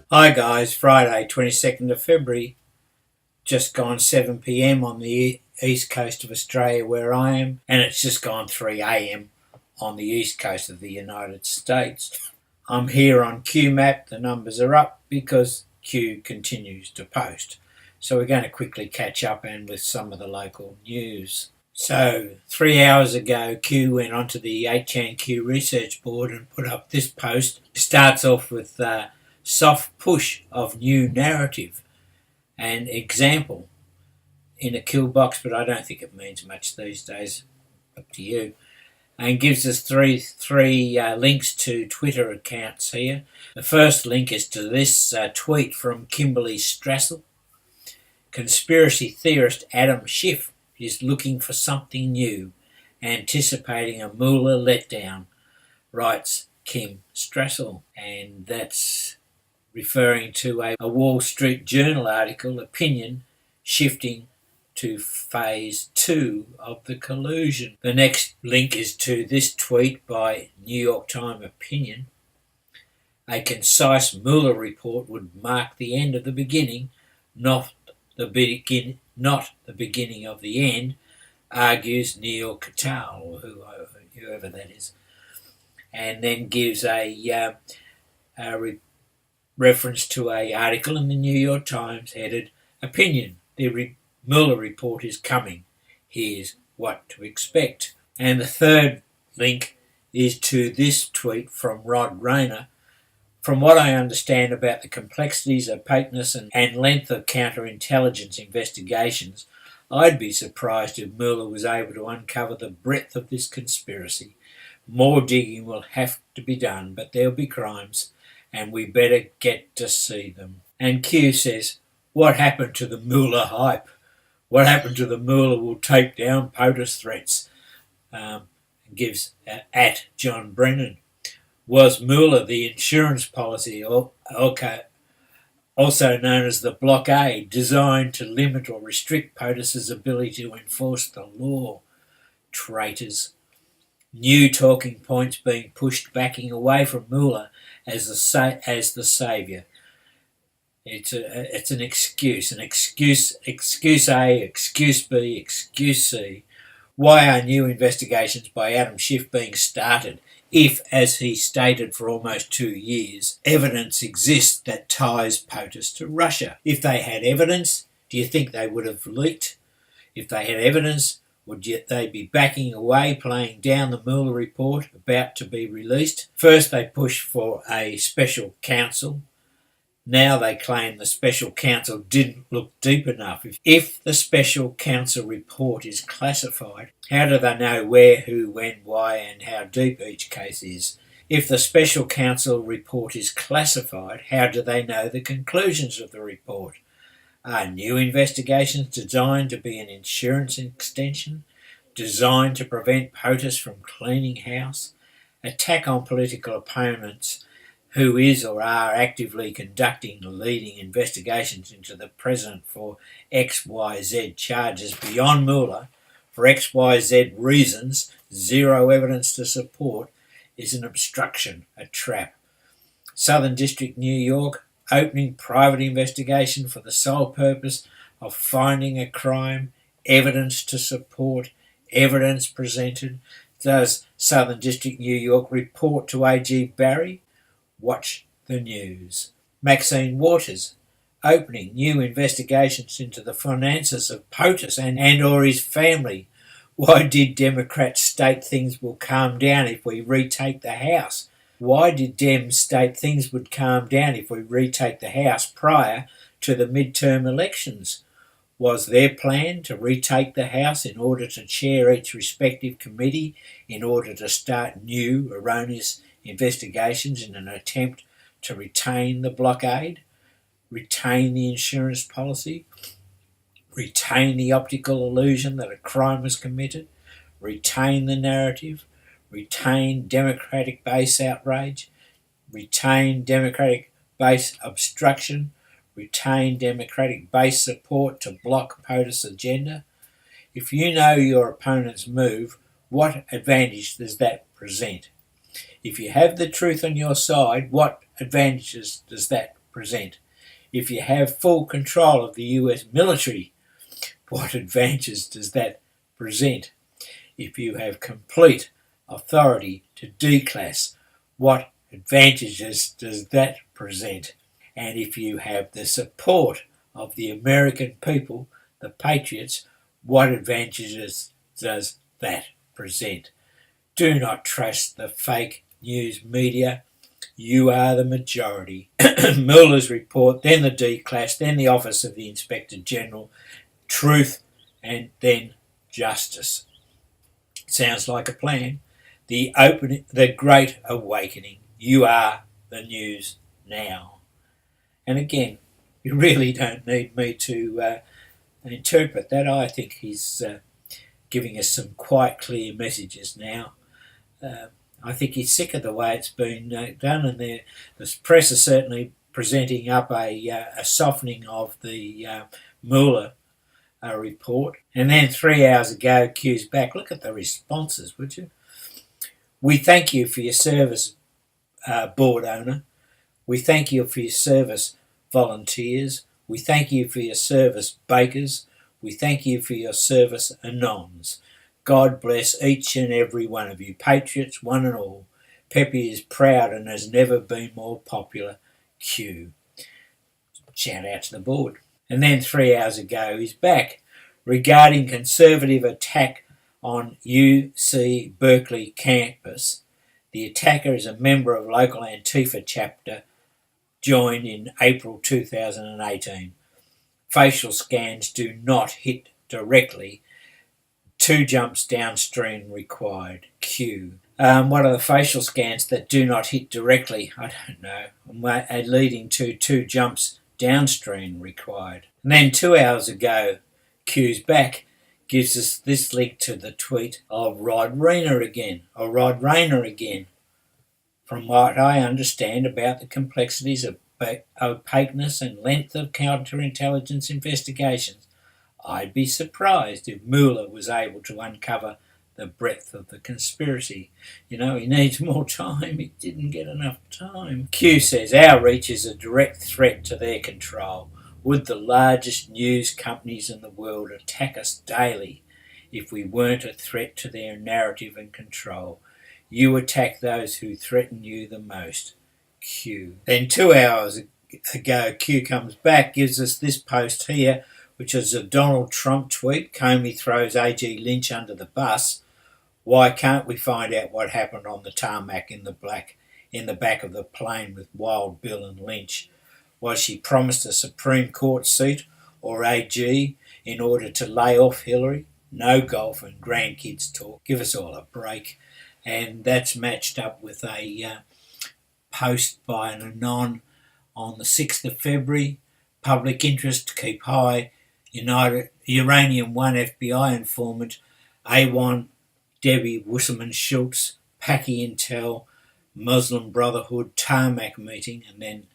Hi guys, Friday 22nd of February, just gone 7 p.m. on the east coast of Australia where I am, and it's just gone 3 a.m. on the east coast of the United States. I'm here on QMAP, the numbers are up because Q continues to post. So we're going to quickly catch up and with some of the local news. So 3 hours ago, Q went onto the 8chanQ research board and put up this post. It starts off with soft push of new narrative and example in a kill box, but I don't think it means much these days. Up to you. And gives us three links to Twitter accounts here. The first link is to this tweet from Kimberly Strassel. Conspiracy theorist Adam Schiff is looking for something new, anticipating a Mueller letdown, writes Kim Strassel. And that's referring to a Wall Street Journal article, Opinion Shifting to Phase 2 of the Collusion. The next link is to this tweet by New York Times Opinion. A concise Mueller report would mark the end of the beginning, not the beginning of the end, argues Neil Cattell, or whoever that is. And then gives a reference to an article in the New York Times headed, Opinion, the Mueller report is coming. Here's what to expect. And the third link is to this tweet from Rod Rayner. From what I understand about the complexities, opaqueness and length of counterintelligence investigations, I'd be surprised if Mueller was able to uncover the breadth of this conspiracy. More digging will have to be done, but there'll be crimes, and we better get to see them. And Q says, what happened to the Mueller hype? What happened to the Mueller will take down POTUS threats? Gives at John Brennan. Was Mueller the insurance policy, also known as the blockade, designed to limit or restrict POTUS's ability to enforce the law? Traitors. New talking points being pushed backing away from Mueller as the saviour. It's an excuse A, excuse B, excuse C. Why are new investigations by Adam Schiff being started if, as he stated for almost 2 years, evidence exists that ties POTUS to Russia? If they had evidence, do you think they would have leaked? If they had evidence, would they be backing away, playing down the Mueller report about to be released? First they pushed for a special counsel. Now they claim the special counsel didn't look deep enough. If the special counsel report is classified, how do they know where, who, when, why, and how deep each case is? If the special counsel report is classified, how do they know the conclusions of the report? Are new investigations designed to be an insurance extension? Designed to prevent POTUS from cleaning house? Attack on political opponents who is or are actively conducting leading investigations into the president for XYZ charges beyond Mueller for XYZ reasons, zero evidence to support, is an obstruction, a trap. Southern District, New York, opening private investigation for the sole purpose of finding a crime, evidence to support, evidence presented. Does Southern District, New York report to AG Barry? Watch the news. Maxine Waters, opening new investigations into the finances of POTUS and or his family. Why did Democrats state things will calm down if we retake the House? Why did Dems state things would calm down if we retake the House prior to the midterm elections? Was their plan to retake the House in order to chair each respective committee in order to start new erroneous investigations in an attempt to retain the blockade, retain the insurance policy, retain the optical illusion that a crime was committed, retain the narrative, retain Democratic base outrage, retain Democratic base obstruction, retain Democratic base support to block POTUS agenda? If you know your opponent's move, what advantage does that present? If you have the truth on your side, what advantages does that present? If you have full control of the US military, what advantages does that present? If you have complete authority to declass, what advantages does that present? And if you have the support of the American people, the patriots, what advantages does that present? Do not trust the fake news media. You are the majority. Mueller's report, then the declass, then the Office of the Inspector General, truth, and then justice. Sounds like a plan. The Great Awakening. You are the news now. And again, you really don't need me to interpret that. I think he's giving us some quite clear messages now. I think he's sick of the way it's been done, and the press is certainly presenting up a softening of the Mueller report. And then 3 hours ago, Q's back. Look at the responses, would you? We thank you for your service, board owner. We thank you for your service, volunteers. We thank you for your service, bakers. We thank you for your service, anons. God bless each and every one of you, patriots, one and all. Pepe is proud and has never been more popular. Q. Shout out to the board. And then 3 hours ago, he's back regarding conservative attack on UC Berkeley campus. The attacker is a member of local Antifa chapter, joined in April 2018. Facial scans do not hit directly. 2 jumps downstream required. Q. What are the facial scans that do not hit directly? I don't know. Leading to 2 jumps downstream required. And then 2 hours ago, Q's back, gives us this link to the tweet of Rod Rayner again. From what I understand about the complexities of opaqueness and length of counterintelligence investigations, I'd be surprised if Mueller was able to uncover the breadth of the conspiracy. You know, he needs more time. He didn't get enough time. Q says our reach is a direct threat to their control. Would the largest news companies in the world attack us daily if we weren't a threat to their narrative and control? You attack those who threaten you the most. Q. Then 2 hours ago, Q comes back, gives us this post here, which is a Donald Trump tweet. Comey throws A.G. Lynch under the bus. Why can't we find out what happened on the tarmac in the back of the plane with Wild Bill and Lynch? Was she promised a Supreme Court seat or AG in order to lay off Hillary? No golf and grandkids talk. Give us all a break. And that's matched up with a post by an anon on the 6th of February. Public interest to keep high. Uranium 1 FBI informant. A1 Debbie Wasserman Schultz. Paki Intel. Muslim Brotherhood tarmac meeting. And then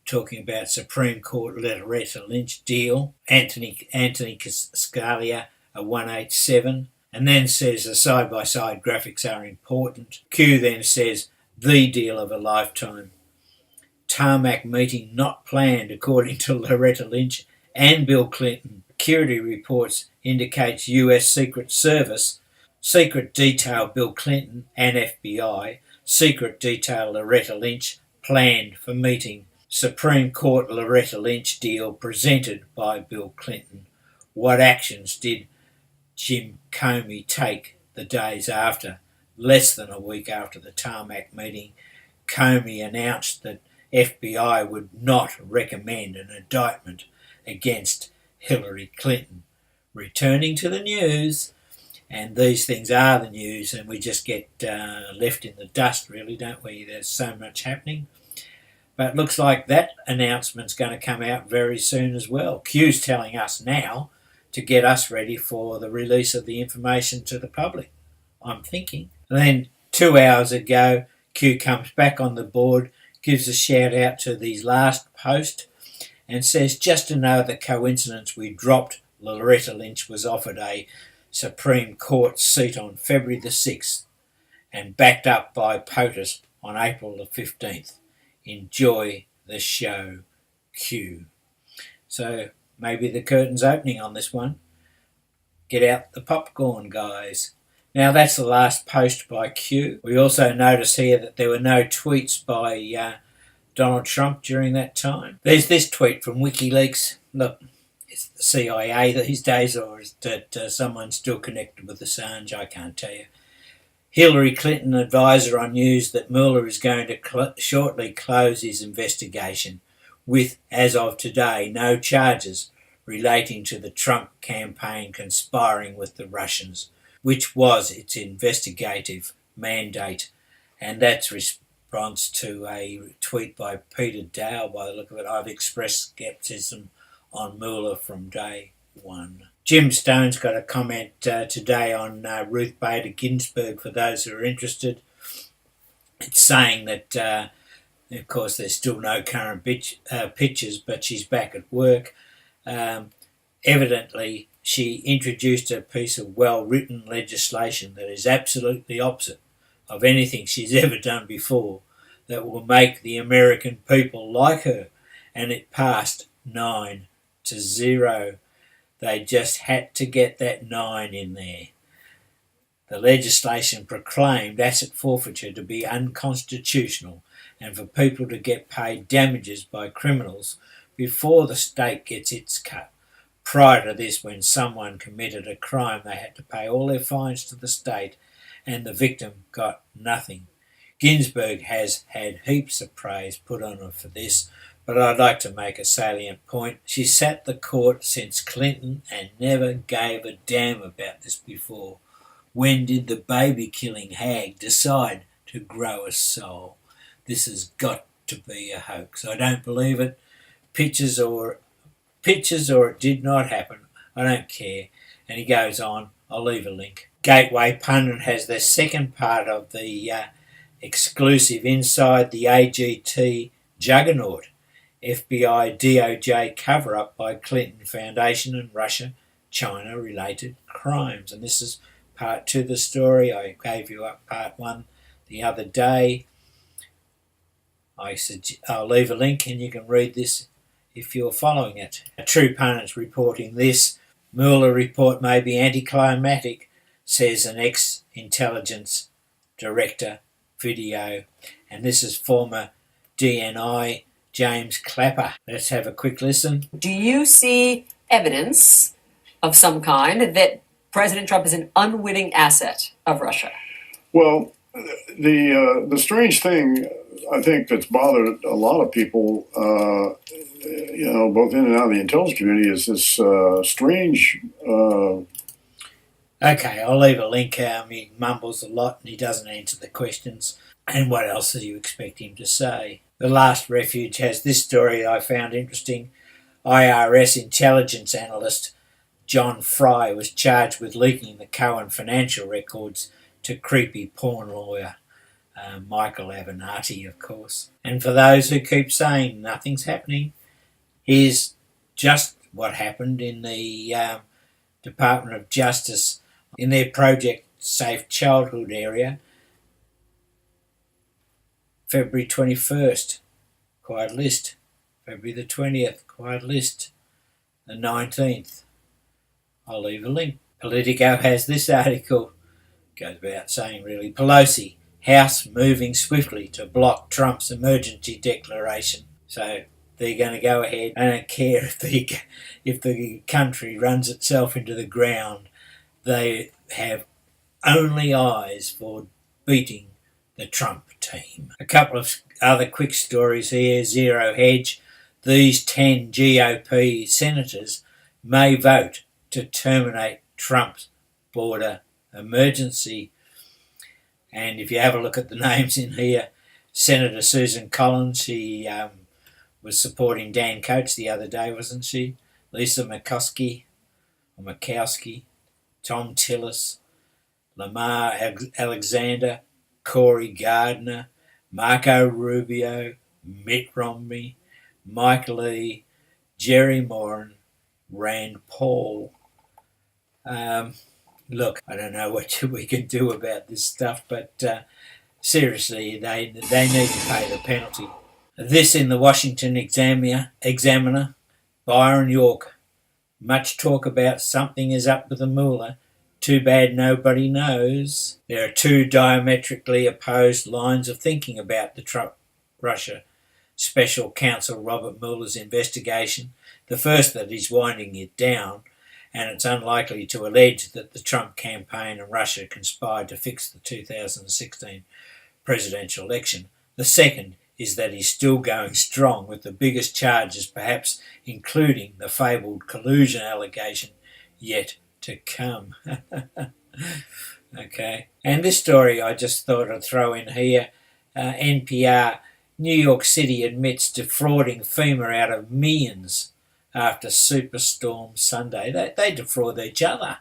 talking about Supreme Court Loretta Lynch deal. Anthony Scalia, a 187. And then says the side-by-side graphics are important. Q then says the deal of a lifetime. Tarmac meeting not planned according to Loretta Lynch and Bill Clinton. Security reports indicates US Secret Service. Secret detail Bill Clinton and FBI. Secret detail Loretta Lynch planned for meeting. Supreme Court Loretta Lynch deal presented by Bill Clinton. What actions did Jim Comey take the days after? Less than a week after the tarmac meeting, Comey announced that FBI would not recommend an indictment against Hillary Clinton. Returning to the news, and these things are the news, and we just get left in the dust, really, don't we? There's so much happening. But it looks like that announcement's going to come out very soon as well. Q's telling us now to get us ready for the release of the information to the public, I'm thinking. And then 2 hours ago, Q comes back on the board, gives a shout out to these last post, and says, just another coincidence we dropped Loretta Lynch was offered a Supreme Court seat on February the 6th and backed up by POTUS on April the 15th. Enjoy the show, Q. So maybe the curtain's opening on this one. Get out the popcorn, guys. Now that's the last post by Q. We also notice here that there were no tweets by Donald Trump during that time. There's this tweet from WikiLeaks. Look, it's the CIA these days, or is that someone still connected with Assange? I can't tell you. Hillary Clinton advisor on news that Mueller is going to shortly close his investigation with, as of today, no charges relating to the Trump campaign conspiring with the Russians, which was its investigative mandate. And that's response to a tweet by Pt2. By the look of it, I've expressed skepticism on Mueller from day one. Jim Stone's got a comment today on Ruth Bader Ginsburg for those who are interested. It's saying that, of course, there's still no current pictures, but she's back at work. Evidently, she introduced a piece of well-written legislation that is absolutely opposite of anything she's ever done before, that will make the American people like her, and it passed 9-0. They just had to get that 9 in there. The legislation proclaimed asset forfeiture to be unconstitutional and for people to get paid damages by criminals before the state gets its cut. Prior to this, when someone committed a crime, they had to pay all their fines to the state and the victim got nothing. Ginsburg has had heaps of praise put on her for this, but I'd like to make a salient point. She sat the court since Clinton and never gave a damn about this before. When did the baby-killing hag decide to grow a soul? This has got to be a hoax. I don't believe it. Pictures or it did not happen. I don't care. And he goes on. I'll leave a link. Gateway Pundit has their second part of the exclusive Inside the AGT Juggernaut. FBI DOJ cover-up by Clinton Foundation and Russia-China related crimes. And this is part 2 of the story. I gave you up part 1 the other day. I'll leave a link and you can read this if you're following it. A True Pundit's reporting this. Mueller report may be anticlimactic, says an ex-intelligence director video. And this is former DNI James Clapper. Let's have a quick listen. Do you see evidence of some kind that President Trump is an unwitting asset of Russia? Well, the strange thing, I think, that's bothered a lot of people, both in and out of the intelligence community, is this strange... Okay, I'll leave a link. He mumbles a lot and he doesn't answer the questions. And what else do you expect him to say? The Last Refuge has this story I found interesting. IRS intelligence analyst John Fry was charged with leaking the Qanon financial records to creepy porn lawyer Michael Avenatti, of course. And for those who keep saying nothing's happening, here's just what happened in the Department of Justice in their Project Safe Childhood area. February 21st, quiet list. February the 20th, quiet list. The 19th, I'll leave a link. Politico has this article. Goes without saying, really. Pelosi, House moving swiftly to block Trump's emergency declaration. So they're going to go ahead. I don't care if the country runs itself into the ground. They have only eyes for beating the Trump team. A couple of other quick stories here. Zero Hedge. These 10 GOP senators may vote to terminate Trump's border emergency. And if you have a look at the names in here, Senator Susan Collins, she was supporting Dan Coates the other day, wasn't she? Lisa Murkowski, Tom Tillis, Lamar Alexander, Cory Gardner, Marco Rubio, Mitt Romney, Mike Lee, Jerry Moran, Rand Paul. Look, I don't know what we can do about this stuff, but seriously, they need to pay the penalty. This in the Washington Examiner. Byron York. Much talk about something is up with the mullah. Too bad nobody knows. There are two diametrically opposed lines of thinking about the Trump-Russia Special Counsel Robert Mueller's investigation. The first, that he's winding it down, and it's unlikely to allege that the Trump campaign and Russia conspired to fix the 2016 presidential election. The second is that he's still going strong with the biggest charges, perhaps including the fabled collusion allegation yet to come. Okay. And this story I just thought I'd throw in here. NPR, New York City admits defrauding FEMA out of millions after Superstorm Sunday. They defraud each other.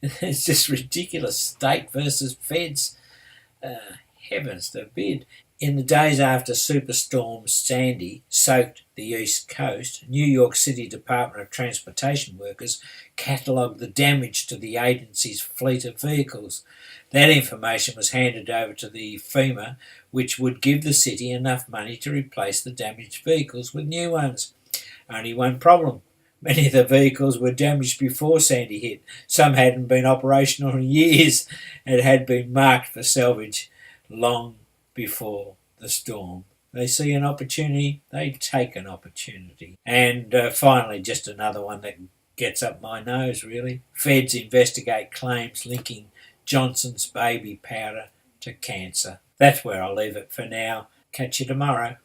It's just ridiculous. State versus feds. Heavens forbid. In the days after Superstorm Sandy soaked the East Coast, New York City Department of Transportation workers catalogued the damage to the agency's fleet of vehicles. That information was handed over to the FEMA, which would give the city enough money to replace the damaged vehicles with new ones. Only one problem. Many of the vehicles were damaged before Sandy hit. Some hadn't been operational in years and had been marked for salvage long before the storm. They see an opportunity, they take an opportunity. And finally, just another one that gets up my nose, really. Feds investigate claims linking Johnson's baby powder to cancer. That's where I'll leave it for now. Catch you tomorrow.